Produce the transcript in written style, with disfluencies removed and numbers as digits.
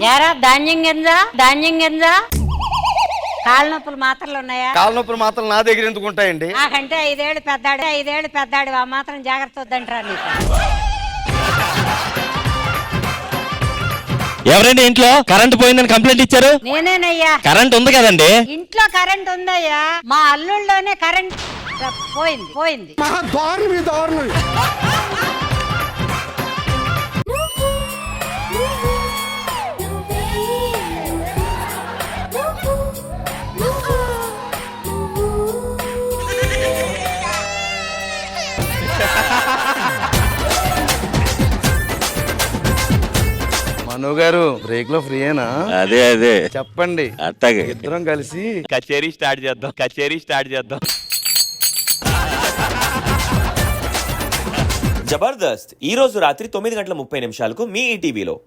యారా ధాన్యం గింజ కాళ్ళ నొప్పులు మాత్రలు ఉన్నాయా? కాళ్ళ నొప్పులు మాత్రం నా దగ్గర ఎందుకు ఉంటాయండి? నాకంటే 5 ఏళ్ళు పెద్దాడు ఆ మాత్రం జాగ్రత్త వద్దంటారా నీకు? ఎవరండి ఇంట్లో కరెంట్ పోయిందని కంప్లైంట్ ఇచ్చారు? నేనేనయ్యా. కరెంట్ ఉంది కదండి. ఇంట్లో కరెంట్ ఉందయ్యా, మా అల్లుళ్ళలోనే కరెంట్ పోయింది. మను గారు బ్రేక్ లో ఫ్రీయేనా? అదే చెప్పండి, అట్టాగే ఇద్దరం కలిసి కచేరీ స్టార్ట్ చేద్దాం. జబర్దస్త్ ఈ రోజు రాత్రి 9:30 మీ ఈటీవీలో.